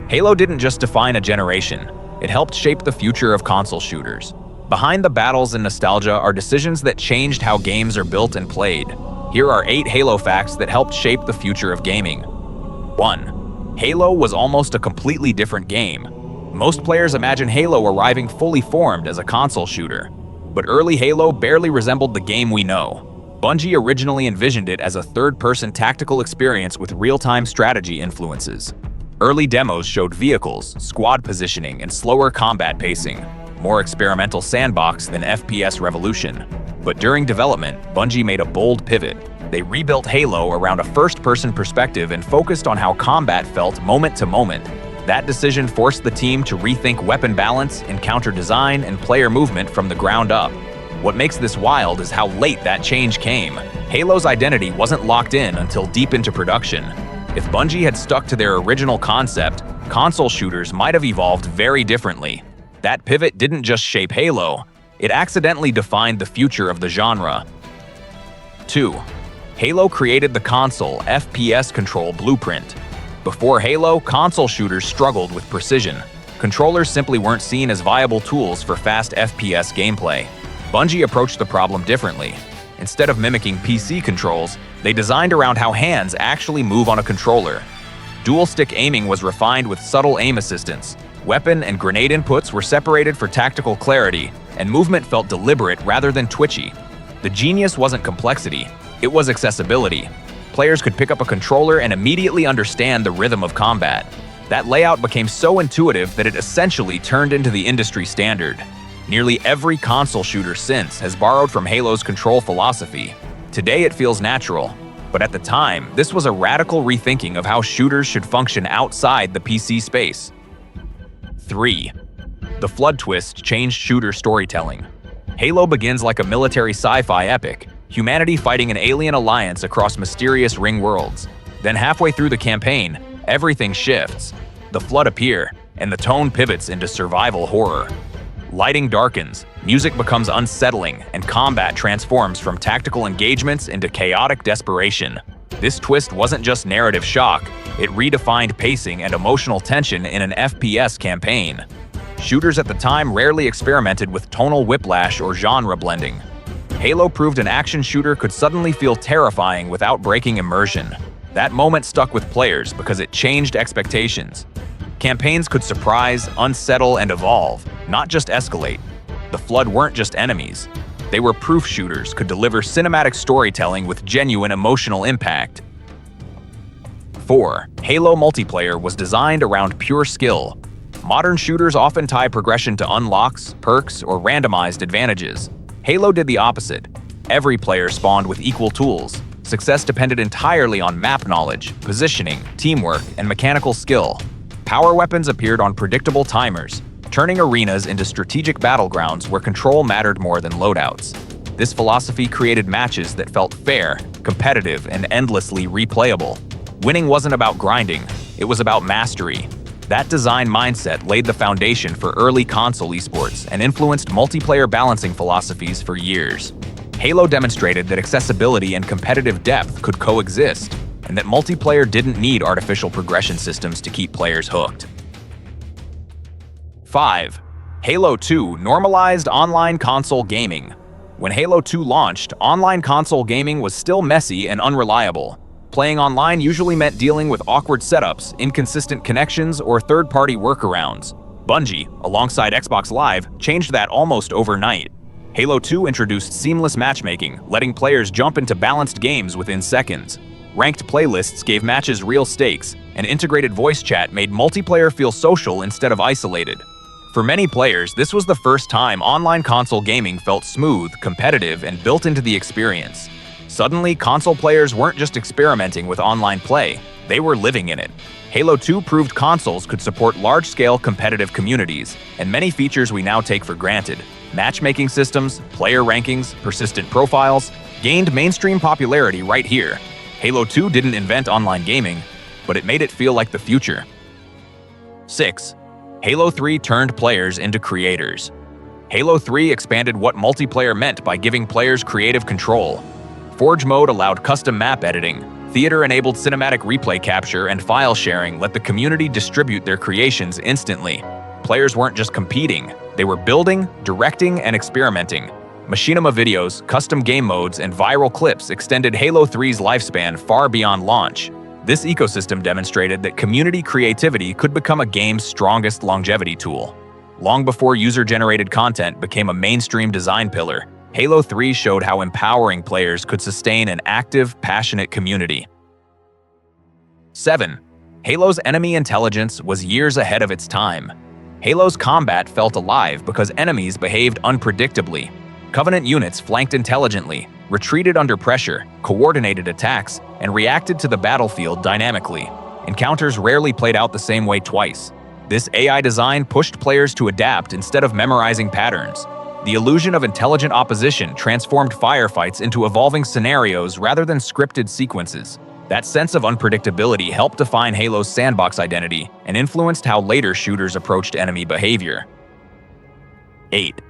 Halo didn't just define a generation, it helped shape the future of console shooters. Behind the battles and nostalgia are decisions that changed how games are built and played. Here are 8 Halo facts that helped shape the future of gaming. 1. Halo was almost a completely different game. Most players imagine Halo arriving fully formed as a console shooter. But early Halo barely resembled the game we know. Bungie originally envisioned it as a third-person tactical experience with real-time strategy influences. Early demos showed vehicles, squad positioning, and slower combat pacing, more experimental sandbox than FPS Revolution. But during development, Bungie made a bold pivot. They rebuilt Halo around a first-person perspective and focused on how combat felt moment to moment. That decision forced the team to rethink weapon balance, encounter design, and player movement from the ground up. What makes this wild is how late that change came. Halo's identity wasn't locked in until deep into production. If Bungie had stuck to their original concept, console shooters might have evolved very differently. That pivot didn't just shape Halo, it accidentally defined the future of the genre. 2. Halo created the console FPS control blueprint. Before Halo, console shooters struggled with precision. Controllers simply weren't seen as viable tools for fast FPS gameplay. Bungie approached the problem differently. Instead of mimicking PC controls, they designed around how hands actually move on a controller. Dual-stick aiming was refined with subtle aim assistance. Weapon and grenade inputs were separated for tactical clarity, and movement felt deliberate rather than twitchy. The genius wasn't complexity, it was accessibility. Players could pick up a controller and immediately understand the rhythm of combat. That layout became so intuitive that it essentially turned into the industry standard. Nearly every console shooter since has borrowed from Halo's control philosophy. Today it feels natural, but at the time, this was a radical rethinking of how shooters should function outside the PC space. 3. The Flood twist changed shooter storytelling. Halo begins like a military sci-fi epic, humanity fighting an alien alliance across mysterious ring worlds. Then halfway through the campaign, everything shifts. The Flood appear, and the tone pivots into survival horror. Lighting darkens, music becomes unsettling, and combat transforms from tactical engagements into chaotic desperation. This twist wasn't just narrative shock, it redefined pacing and emotional tension in an FPS campaign. Shooters at the time rarely experimented with tonal whiplash or genre blending. Halo proved an action shooter could suddenly feel terrifying without breaking immersion. That moment stuck with players because it changed expectations. Campaigns could surprise, unsettle, and evolve, not just escalate. The Flood weren't just enemies. They were proof shooters, could deliver cinematic storytelling with genuine emotional impact. 4. Halo multiplayer was designed around pure skill. Modern shooters often tie progression to unlocks, perks, or randomized advantages. Halo did the opposite. Every player spawned with equal tools. Success depended entirely on map knowledge, positioning, teamwork, and mechanical skill. Power weapons appeared on predictable timers, turning arenas into strategic battlegrounds where control mattered more than loadouts. This philosophy created matches that felt fair, competitive, and endlessly replayable. Winning wasn't about grinding, it was about mastery. That design mindset laid the foundation for early console esports and influenced multiplayer balancing philosophies for years. Halo demonstrated that accessibility and competitive depth could coexist, and that multiplayer didn't need artificial progression systems to keep players hooked. 5. Halo 2 normalized online console gaming. When Halo 2 launched, online console gaming was still messy and unreliable. Playing online usually meant dealing with awkward setups, inconsistent connections, or third-party workarounds. Bungie, alongside Xbox Live, changed that almost overnight. Halo 2 introduced seamless matchmaking, letting players jump into balanced games within seconds. Ranked playlists gave matches real stakes, and integrated voice chat made multiplayer feel social instead of isolated. For many players, this was the first time online console gaming felt smooth, competitive, and built into the experience. Suddenly, console players weren't just experimenting with online play, they were living in it. Halo 2 proved consoles could support large-scale competitive communities, and many features we now take for granted. Matchmaking systems, player rankings, persistent profiles, gained mainstream popularity right here. Halo 2 didn't invent online gaming, but it made it feel like the future. 6. Halo 3 turned players into creators. Halo 3 expanded what multiplayer meant by giving players creative control. Forge mode allowed custom map editing, Theater-enabled cinematic replay capture and file sharing let the community distribute their creations instantly. Players weren't just competing, they were building, directing, and experimenting. Machinima videos, custom game modes, and viral clips extended Halo 3's lifespan far beyond launch. This ecosystem demonstrated that community creativity could become a game's strongest longevity tool. Long before user-generated content became a mainstream design pillar, Halo 3 showed how empowering players could sustain an active, passionate community. 7. Halo's enemy intelligence was years ahead of its time. Halo's combat felt alive because enemies behaved unpredictably. Covenant units flanked intelligently, retreated under pressure, coordinated attacks, and reacted to the battlefield dynamically. Encounters rarely played out the same way twice. This AI design pushed players to adapt instead of memorizing patterns. The illusion of intelligent opposition transformed firefights into evolving scenarios rather than scripted sequences. That sense of unpredictability helped define Halo's sandbox identity and influenced how later shooters approached enemy behavior. 8.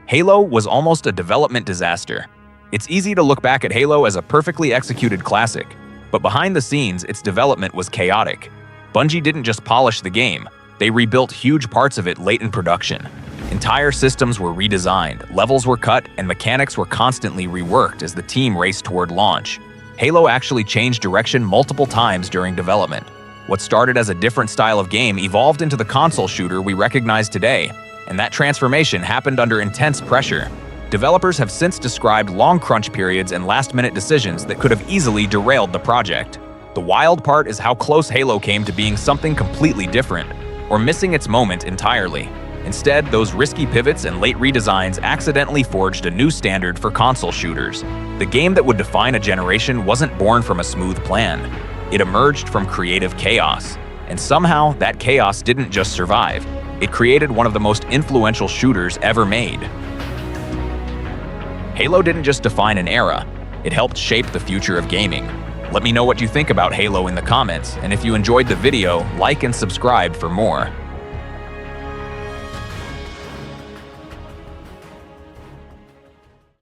Halo was almost a development disaster. It's easy to look back at Halo as a perfectly executed classic, but behind the scenes, its development was chaotic. Bungie didn't just polish the game, they rebuilt huge parts of it late in production. Entire systems were redesigned, levels were cut, and mechanics were constantly reworked as the team raced toward launch. Halo actually changed direction multiple times during development. What started as a different style of game evolved into the console shooter we recognize today, and that transformation happened under intense pressure. Developers have since described long crunch periods and last-minute decisions that could have easily derailed the project. The wild part is how close Halo came to being something completely different, or missing its moment entirely. Instead, those risky pivots and late redesigns accidentally forged a new standard for console shooters. The game that would define a generation wasn't born from a smooth plan. It emerged from creative chaos. And somehow, that chaos didn't just survive. It created one of the most influential shooters ever made. Halo didn't just define an era, it helped shape the future of gaming. Let me know what you think about Halo in the comments, and if you enjoyed the video, like and subscribe for more.